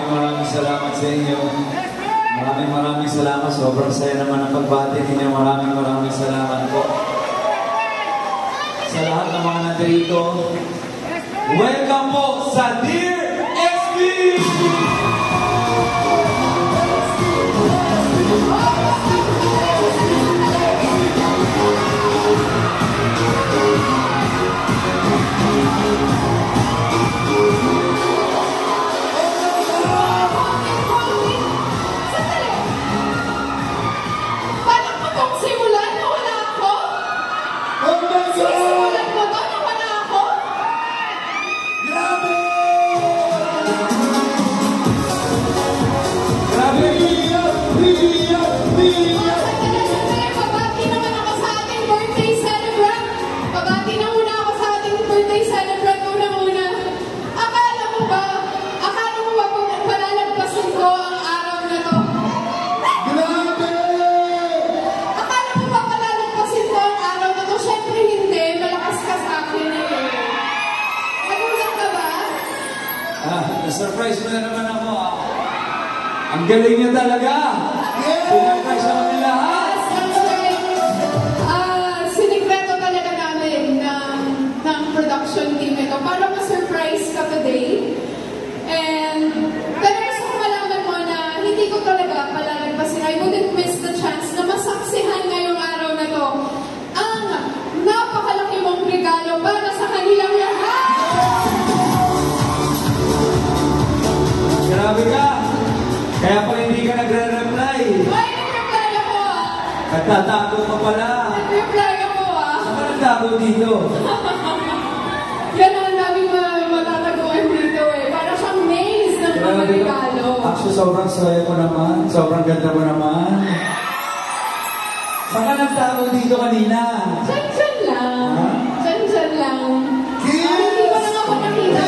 Maraming salamat sa inyo. Maraming salamat. Sobrang saya naman ang pagbati ninyo. Maraming salamat po. Sa lahat ng mga nandito, welcome po sa Dear SB! Surprise mo na naman ako. Ang galing niya talaga. Pinag-surprise ako ng lahat. Sinikreto talaga namin ng production team ito para ma-surprise ka today. And pero gusto ko malaman mo na hindi ko talaga palalagpasin. I wouldn't miss the chance na masaksihan ngayong araw na to ang napakalaki mong regalo para sa kanilang lahat. Grabe ka! Kaya pa hindi ka nagre-reply. Ay, nag-reply ako Nagtatago ka pala. Nag-reply ako Saan ka nagtago dito? Yan ang daming matataguan dito Para siyang maze ng mga regalo. Actually, sobrang saya ko naman. Sobrang ganda mo naman. Saan ka nagtago dito kanina? Diyan lang. Diyan lang. Hindi ko lang ako nakita.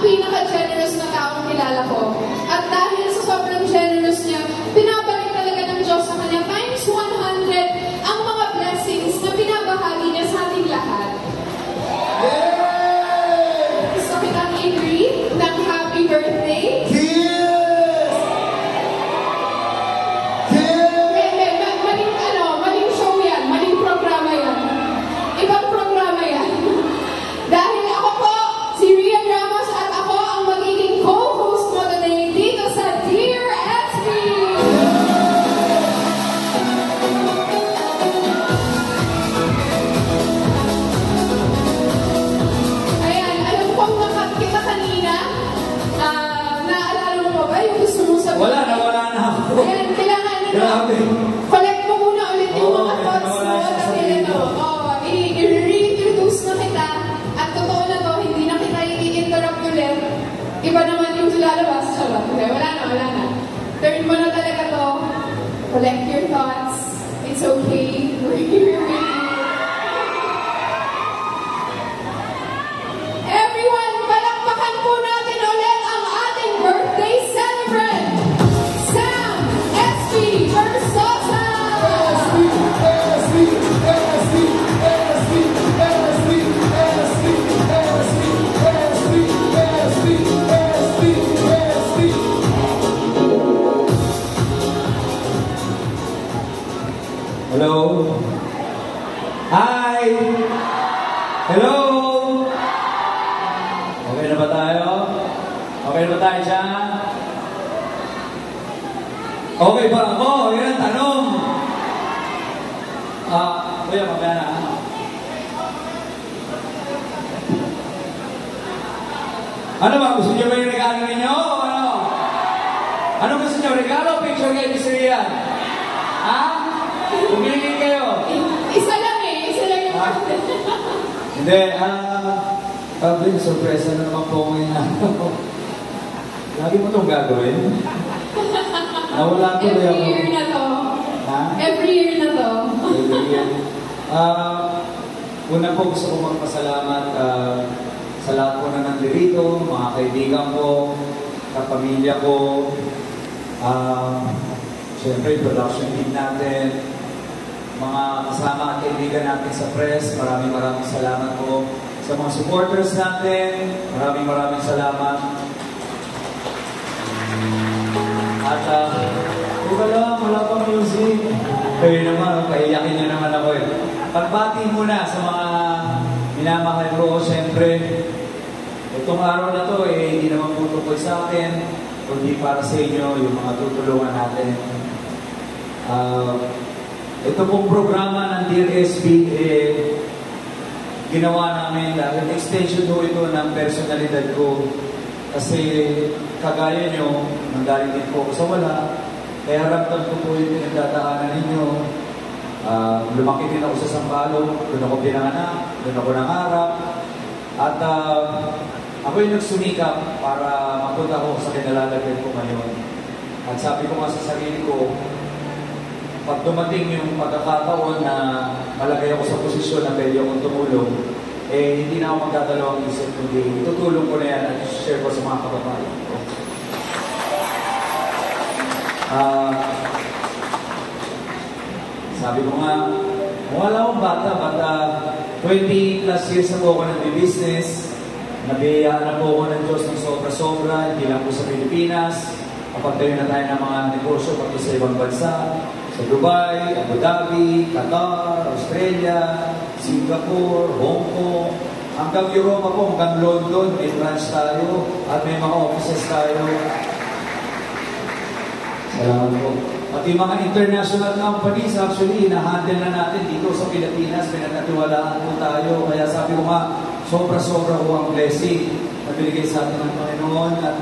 Pinaka-generous na taong kilala ko. At dahil sa sobrang generous niya, pinabalik talaga ng Diyos sa kanya times 100 ang mga blessings na pinabahagi niya sa ating lahat. Gusto kitang i-greet ng happy birthday. Maling show yan. Maling programa yan. Ibang programa yan. Dahil ako po, si Rian Ramos at ako ang magiging co-host mo today dito sa Dear SB! Ayan, alam kong nakat kita kanina. Naalala mo ba ba yung gusto mo sabihin? Nawala na ako. Ayan, kailangan Grabe. collect mo muna ulit yung mga thoughts mo. I-reintroduce na kita. At totoo na to, hindi na kita i-interrupt ulit. Iba naman yung lalabas. Charot. Wala na. Turn mo na talaga to. Collect your thoughts. It's okay. We're here with you. Everyone, palakpakan po natin ulit ang ating birthday celebrant, Sam SB Versosa! Hello? Hi! Hello! Okay na ba tayo? Okay na ba tayo dyan? Okay ba ako? Yan ang tanong. Kuya, mamaya na. Ano ba? Gusto niyo ba yung regalo ninyo? Ano? Ano gusto niyo? Regalo? Picture kayo ni Sirian? Ha? Pumili kayo? Isa lang yung Hindi, sorpresa na naman po ngayon. Lagi mo itong gagawin. Nawala ko Every ako. year na to. Ha? Every year na to. Una po gusto ko magpasalamat sa lahat po na nandito, mga kaibigan ko, kapamilya ko, siyempre production team natin, mga kasama at kaibigan natin sa press, maraming salamat po. Sa mga supporters natin, maraming salamat. At wala pang music. Kayo naman, kaiyakin nyo naman ako eh. Pagbati muna sa mga minamahal ko, siyempre, itong araw na to hindi naman po tungkol sa akin, kundi para sa inyo, yung mga tutulungan natin. Ito pong programa ng Dear SB, ginawa namin dahil extension po ito ng personalidad ko. Kasi kagaya nyo, nanggaling din po ako sa wala, kaya ramdam ko po yung pinagdadaanan ninyo. Lumaki din ako sa Sampaloc, doon ako pinanganak, doon ako nangarap. At ako yung nagsumikap para mapunta ko sa kinalalagyan ko ngayon. At sabi ko nga sa sarili ko, pag dumating yung pagkakataon na malagay ako sa posisyon na pwede akong tumulong, hindi na ako magdadalawang isip, kundi itutulong ko na yan at share ko sa mga kababayan ko. Sabi ko nga, wala akong bata, 20 plus years na po ako nag-business, nabiyayaan na po ako ng Diyos ng sobra-sobra, hindi lang po sa Pilipinas, kapagtayo na tayo ng mga negosyo pati sa ibang bansa, sa Dubai, Abu Dhabi, Qatar, Australia, Singapore, Hong Kong, hanggang Europa po, hanggang London, may branch tayo, at may mga offices tayo. Salamat po. At yung mga international companies, actually, na-handle na natin dito sa Pilipinas, pinagkatiwalaan po tayo. Kaya sabi ko nga, sobra-sobra po ang blessing na binigay sa atin ng Panginoon. At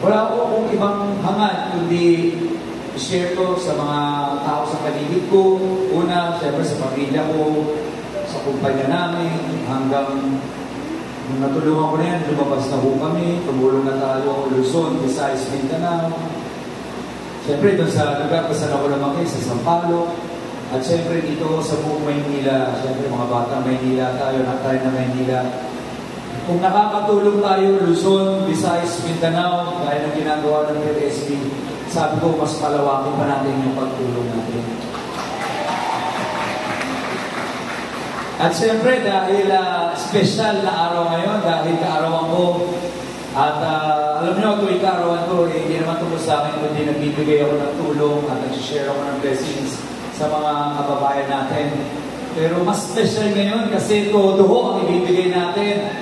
wala po akong ibang hangad, kundi i-share ko sa mga tao sa paligid ko. Una, syempre sa pamilya ko, sa kumpanya namin, hanggang nung natulungan ko na yan, lumabas na po kami, tumulong na tayo, Luzon, Visayas, Mindanao. Siyempre, doon sa lugar kung saan ako lumaki, sa Sampaloc. At siyempre, dito sa buong Maynila, siyempre, mga bata Maynila tayo, tayo na Maynila. Kung nakakatulong tayo, Luzon, Visayas, Mindanao, gaya ng ginagawa ng PSB, sabi ko, mas palawakin pa natin yung pagtulong natin. At siyempre, dahil special na araw ngayon, dahil kaarawan ko, at alam nyo, tuwing kaarawan ko, hindi naman tungkol sa akin, kundi nagbibigay ako ng tulong at nag-share ako ng blessings sa mga kababayan natin. Pero mas special ngayon kasi todo ang ibibigay natin.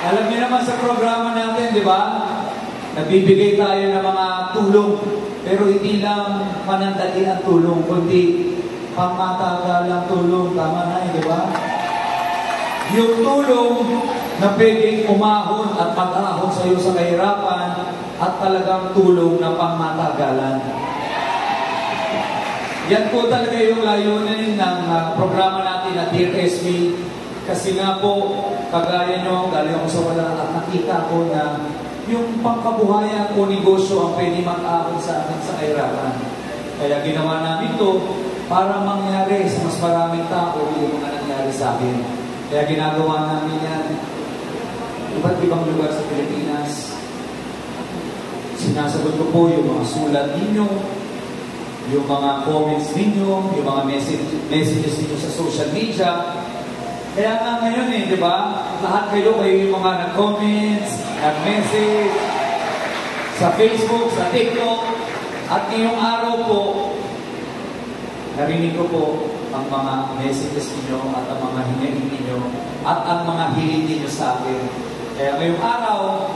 Alam niyo naman sa programa natin, di ba? Nagbibigay tayo ng mga tulong, pero hindi lang manandali ang tulong, kundi pangmatagalang tulong. Tama na, di ba? Yung tulong na pwedeng umahon at mag-ahon sa iyo sa kahirapan at talagang tulong na pangmatagalan. Yan po talaga yung layunin ng programa natin na Dear SB. Kasi nga po, kagaya nyo, galing ako sa wala at nakita ko na yung pangkabuhayan o negosyo ang pwede mag-ahon sa akin sa kahirapan. Kaya ginawa namin ito para mangyari sa mas maraming tao yung mga nangyari sa akin. Kaya ginagawa namin yan iba't ibang lugar sa Pilipinas. Sinasagot ko po yung mga sulat ninyo, yung mga comments ninyo, yung mga messages ninyo sa social media. Kaya nga ngayon di ba? Lahat kayo yung mga nag-comments, nag-message sa Facebook, sa TikTok. At ngayong araw po, narinig ko po ang mga messages ninyo at ang mga hinihingi ninyo at ang mga hiling ninyo sa akin. Kaya ngayong araw,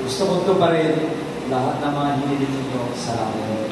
gusto ko ito pa rin lahat ng mga hiniling ninyo sa akin.